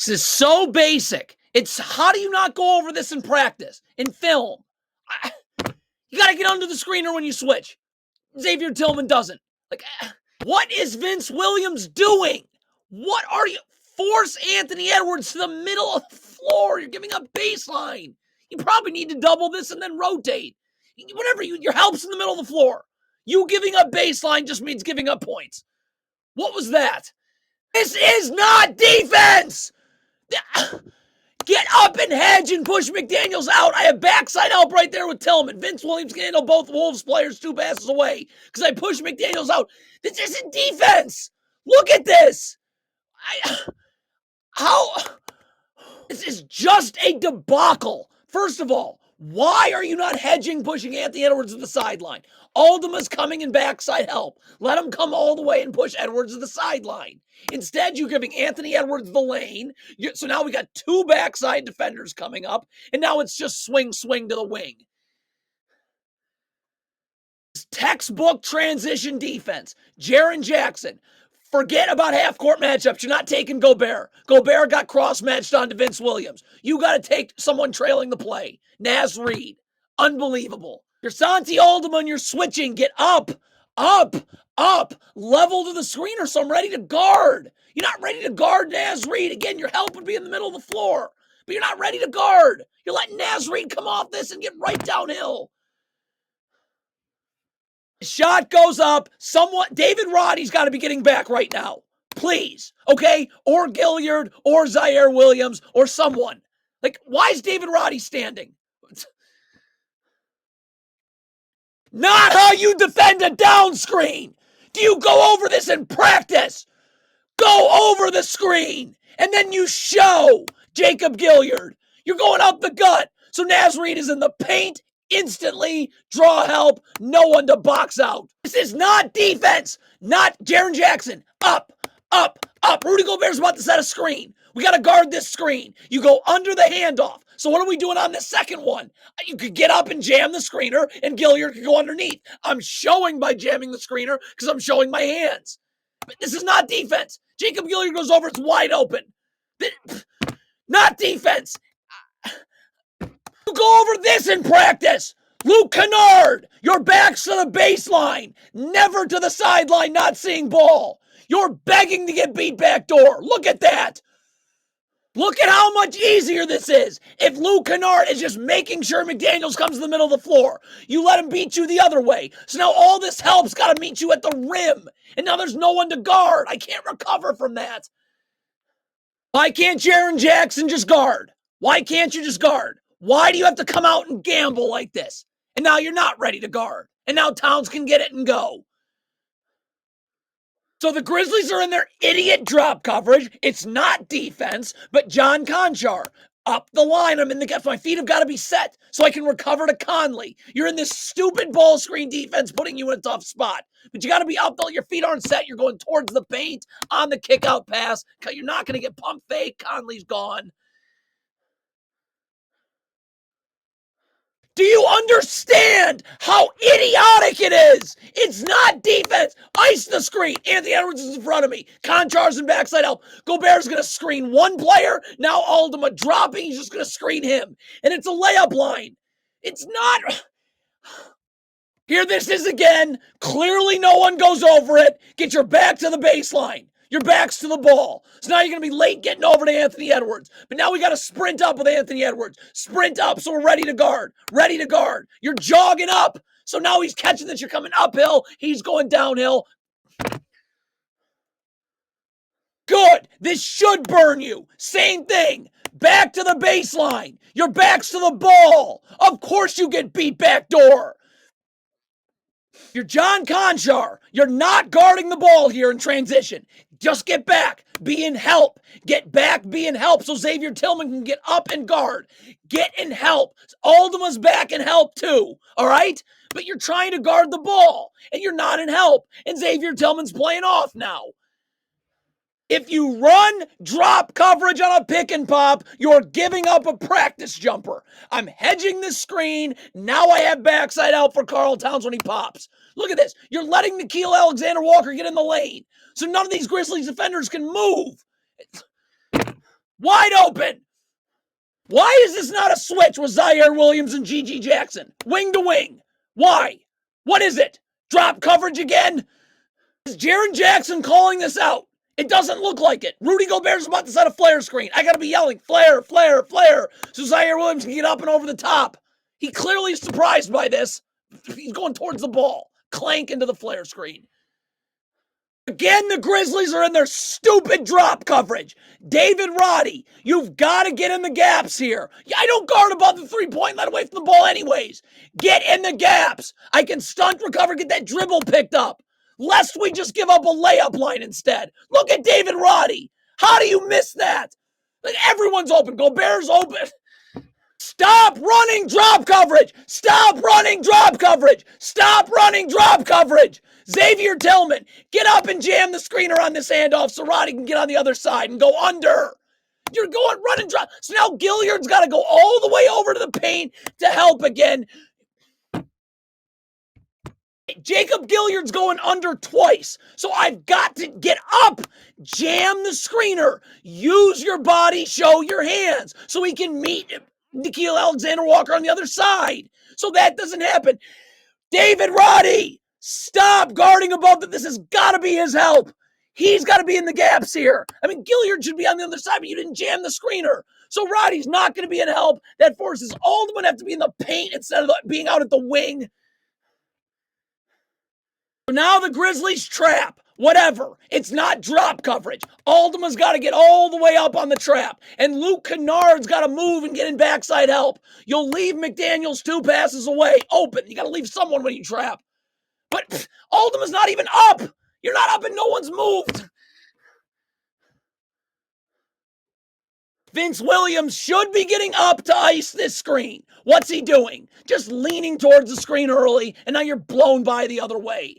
This is so basic. It's how do you not go over this in practice, in film? You got to get under the screener when you switch. Xavier Tillman doesn't. Like, what is Vince Williams doing? What are you? Force Anthony Edwards to the middle of the floor. You're giving up baseline. You probably need to double this and then rotate. Whatever, your help's in the middle of the floor. You giving up baseline just means giving up points. What was that? This is not defense! Get up and hedge and push McDaniels out. I have backside help right there with Tillman. Vince Williams can handle both Wolves players 2 passes away because I pushed McDaniels out. This isn't defense. Look at this. This is just a debacle. First of all, why are you not hedging, pushing Anthony Edwards to the sideline? Aldima's coming in backside help. Let him come all the way and push Edwards to the sideline. Instead, you're giving Anthony Edwards the lane. So now we got 2 backside defenders coming up, and now it's just swing to the wing. It's textbook transition defense. Jaren Jackson. Forget about half-court matchups. You're not taking Gobert. Gobert got cross-matched onto Vince Williams. You got to take someone trailing the play. Naz Reid. Unbelievable. You're Santi Alderman. You're switching. Get up. Level to the screener, so I'm ready to guard. You're not ready to guard Naz Reid. Again, your help would be in the middle of the floor. But you're not ready to guard. You're letting Naz Reid come off this and get right downhill. Shot goes up. David Roddy's got to be getting back right now. Please. Okay? Or Gilliard, or Zaire Williams, or someone. Like, why is David Roddy standing? Not how you defend a down screen. Do you go over this in practice? Go over the screen. And then you show Jacob Gilliard. You're going up the gut. So Naz Reid is in the paint. Instantly, draw help, no one to box out. This is not defense, not Jaren Jackson. Up. Rudy Gobert's about to set a screen. We got to guard this screen. You go under the handoff. So what are we doing on the second one? You could get up and jam the screener, and Gilliard could go underneath. I'm showing by jamming the screener because I'm showing my hands. But this is not defense. Jacob Gilliard goes over, it's wide open. Not defense. You go over this in practice. Luke Kennard, your back's to the baseline, never to the sideline, not seeing ball. You're begging to get beat backdoor. Look at that. Look at how much easier this is. If Luke Kennard is just making sure McDaniels comes to the middle of the floor, you let him beat you the other way. So now all this help's got to meet you at the rim. And now there's no one to guard. I can't recover from that. Why can't Jaren Jackson just guard? Why can't you just guard? Why do you have to come out and gamble like this? And now you're not ready to guard. And now Towns can get it and go. So the Grizzlies are in their idiot drop coverage. It's not defense, but John Conchar up the line. My feet have got to be set so I can recover to Conley. You're in this stupid ball screen defense putting you in a tough spot. But you got to be up. Your feet aren't set. You're going towards the paint on the kick out pass. You're not going to get pump fake. Conley's gone. Do you understand how idiotic it is? It's not defense. Ice the screen. Anthony Edwards is in front of me. Conchar's in backside help. Gobert's going to screen one player. Now Aldama dropping. He's just going to screen him. And it's a layup line. It's not. Here this is again. Clearly no one goes over it. Get your back to the baseline. Your back's to the ball. So now you're going to be late getting over to Anthony Edwards. But now we got to sprint up with Anthony Edwards. Sprint up so we're ready to guard. Ready to guard. You're jogging up. So now he's catching this. You're coming uphill. He's going downhill. Good. This should burn you. Same thing. Back to the baseline. Your back's to the ball. Of course you get beat backdoor. You're John Conchar. You're not guarding the ball here in transition. Just get back. Be in help. Get back. Be in help so Xavier Tillman can get up and guard. Get in help. Aldama's back in help too. All right? But you're trying to guard the ball and you're not in help. And Xavier Tillman's playing off now. If you run drop coverage on a pick and pop, you're giving up a practice jumper. I'm hedging this screen. Now I have backside out for Karl Towns when he pops. Look at this. You're letting Nickeil Alexander-Walker get in the lane. So none of these Grizzlies defenders can move. Wide open. Why is this not a switch with Zaire Williams and G.G. Jackson? Wing to wing. Why? What is it? Drop coverage again? Is Jaren Jackson calling this out? It doesn't look like it. Rudy Gobert's about to set a flare screen. I got to be yelling, flare, flare, flare, so Zaire Williams can get up and over the top. He clearly is surprised by this. He's going towards the ball. Clank into the flare screen. Again, the Grizzlies are in their stupid drop coverage. David Roddy, you've got to get in the gaps here. I don't guard above the three-point line away from the ball anyways. Get in the gaps. I can stunt recover, get that dribble picked up. Lest we just give up a layup line instead. Look at David Roddy. How do you miss that? Like, everyone's open. Gobert's open. Stop running drop coverage. Stop running drop coverage. Stop running drop coverage. Xavier Tillman, get up and jam the screener on this handoff so Roddy can get on the other side and go under. You're going running drop. So now Gilliard's got to go all the way over to the paint to help again. Jacob Gilliard's going under twice. So I've got to get up, jam the screener, use your body, show your hands so he can meet Nickeil Alexander-Walker on the other side. So that doesn't happen. David Roddy, stop guarding above that. This has got to be his help. He's got to be in the gaps here. I mean, Gilliard should be on the other side, but you didn't jam the screener. So Roddy's not going to be in help. That forces Alderman to have to be in the paint instead of being out at the wing. Now the Grizzlies trap. Whatever. It's not drop coverage. Alderman's got to get all the way up on the trap. And Luke Kennard's got to move and get in backside help. You'll leave McDaniels 2 passes away. Open. You got to leave someone when you trap. But Alderman's not even up. You're not up and no one's moved. Vince Williams should be getting up to ice this screen. What's he doing? Just leaning towards the screen early, and now you're blown by the other way.